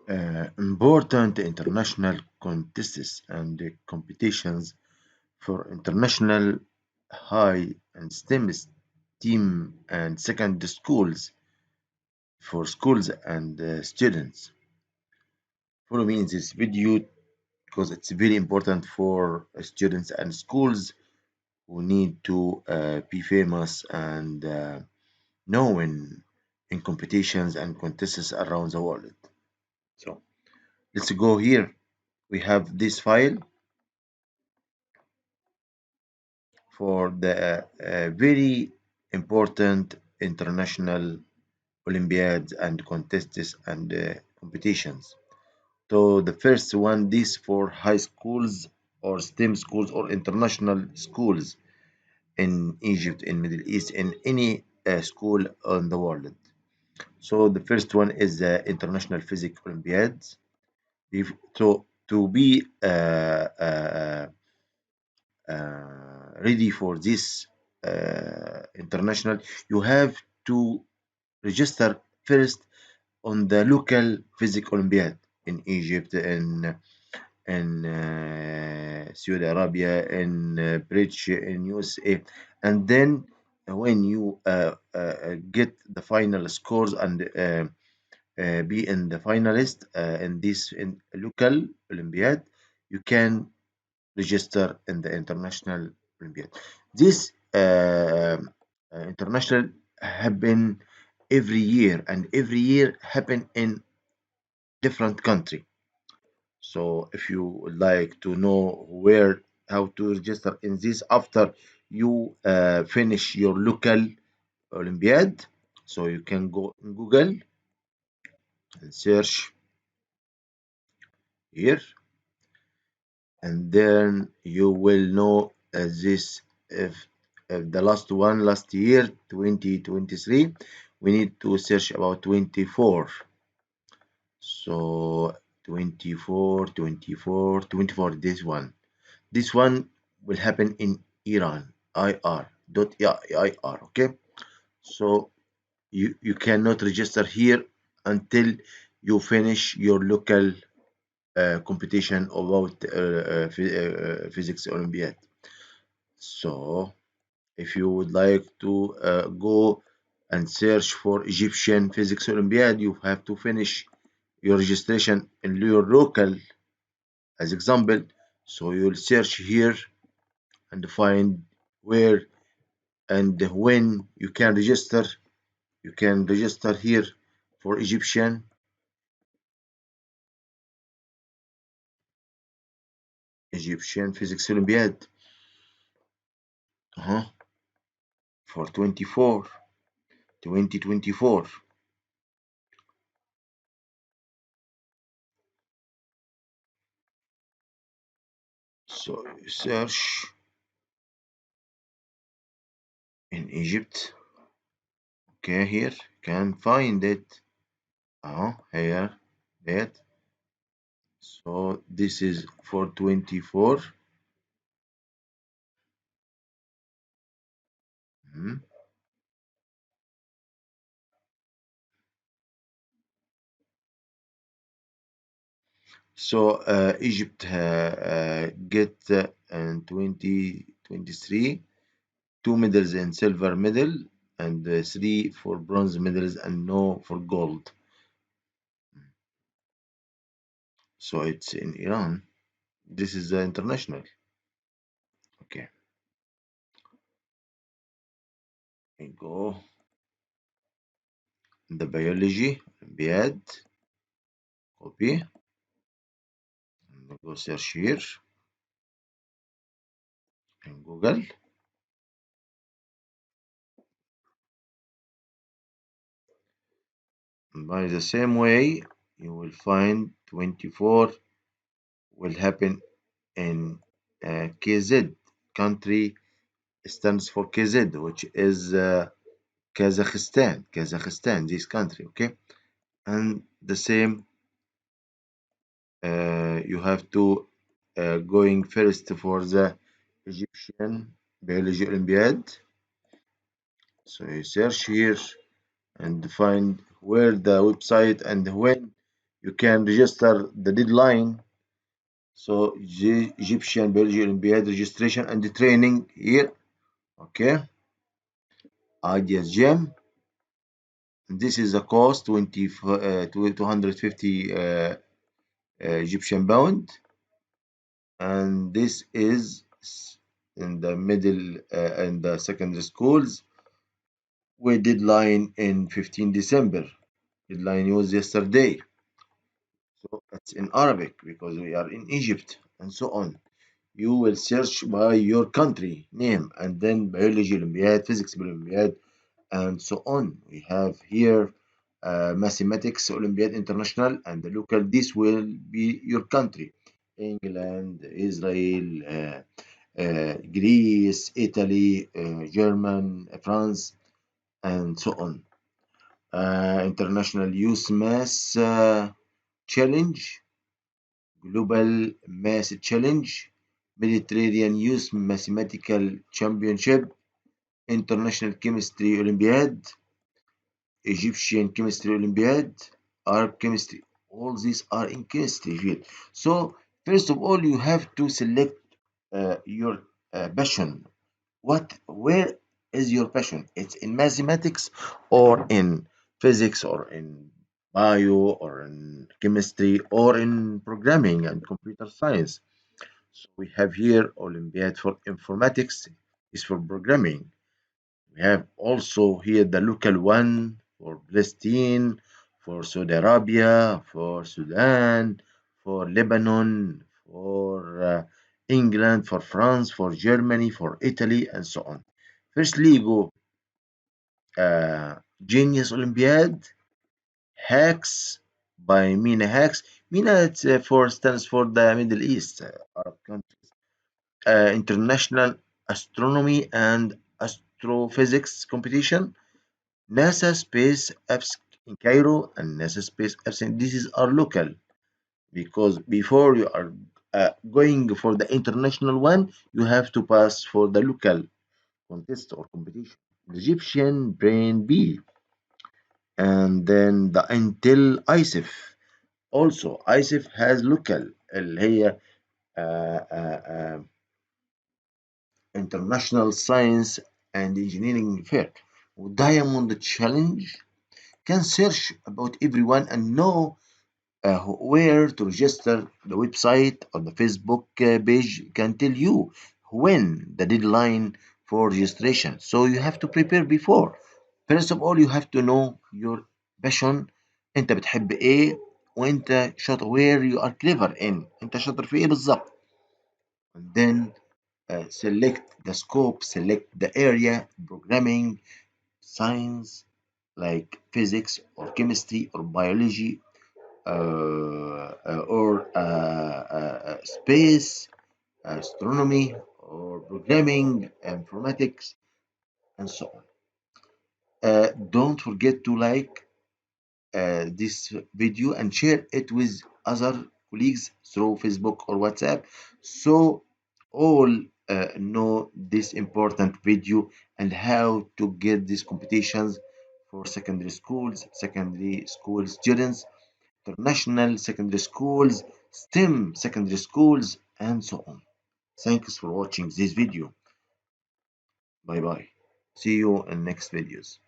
Important international contests and competitions for international high and STEM STEAM and secondary schools for schools and students. Follow me in this video because it's very important for students and schools who need to be famous and known in competitions and contests around the world. So let's go here. We have this file for the very important international Olympiads and contests and competitions. So the first one, this for high schools or STEM schools or international schools in Egypt, in Middle East, in any school in the world. So the first one is the International Physics Olympiads. So to be ready for this international, you have to register first on the local physics Olympiad in Egypt, in Saudi Arabia, in British, in USA, and then when you get the final scores and be in the finalist in this in local Olympiad, you can register in the international Olympiad. This international happen every year, and every year happen in different country. So if you would like to know where how to register in this after you finish your local Olympiad, so you can go in Google and search here, and then you will know this if the last one last year 2023 we need to search about 24. So 24, 24, 24. This one will happen in Iran. IR. Okay. So you cannot register here until you finish your local competition about physics Olympiad. So if you would like to go and search for Egyptian physics Olympiad, you have to finish your registration in your local as example. So you'll search here and find where and when you can register. You can register here for Egyptian Physics Olympiad for 2024. So you search in Egypt. Okay, here can find it. Here that. So this is for 24. Mhm. So Egypt get in 2023 two medals in silver medal and three for bronze medals and no for gold. So it's in Iran. This is the international. Okay, we go the biology Olympiad, copy, and go search here in Google. And by the same way, you will find 24 will happen in KZ country stands for KZ, which is Kazakhstan, this country, okay? And the same, you have to going first for the Egyptian Biology Olympiad. So you search here and find where the website and when you can register the deadline. So Egyptian Biology Olympiad registration and training here. Okay, Ideas Gym. This is the cost 250 Egyptian pound, and this is in the middle in the secondary schools with deadline in 15 December. Deadline was yesterday. So it's in Arabic because we are in Egypt and so on. You will search by your country name and then biology Olympiad, physics Olympiad, and so on. We have here mathematics Olympiad International and the local. This will be your country: England, Israel, Greece, Italy, German, France, and so on. International Youth Mass Challenge, Global Mass Challenge, Mediterranean Youth Mathematical Championship, International Chemistry Olympiad, Egyptian Chemistry Olympiad, Arab Chemistry. All these are in chemistry field. So first of all, you have to select your passion. Where is your passion? It's in mathematics or in physics or in bio or in chemistry or in programming and computer science. So we have here Olympiad for informatics is for programming. We have also here the local one for Palestine, for Saudi Arabia, for Sudan, for Lebanon, for England, for France, for Germany, for Italy, and so on. Firstly, go Genius Olympiad, Hacks by Mina Hacks. Mina it's, for stands for the Middle East, Arab countries. International Astronomy and Astrophysics Competition. NASA Space Apps in Cairo and NASA Space Apps in these are local because before you are going for the international one, you have to pass for the local contest or competition. The Egyptian Brain B and then the Intel ISIF. Also, ISIF has local اللي هي International Science and Engineering Fair. Diamond Challenge can search about everyone and know where to register. The website or the Facebook page can tell you when the deadline for registration. So you have to prepare before. First of all, you have to know your passion. انت بتحب ايه وانت شاطر where you are clever in. انت شاطر في ايه بالظبط. And then select the scope, select the area, programming, science like physics or chemistry or biology or space, astronomy, or programming, informatics, and so on. Don't forget to like this video and share it with other colleagues through Facebook or WhatsApp so all know this important video and how to get these competitions for secondary school students, international secondary schools, STEM secondary schools, and so on. Thanks for watching this video. Bye bye. See you in next videos.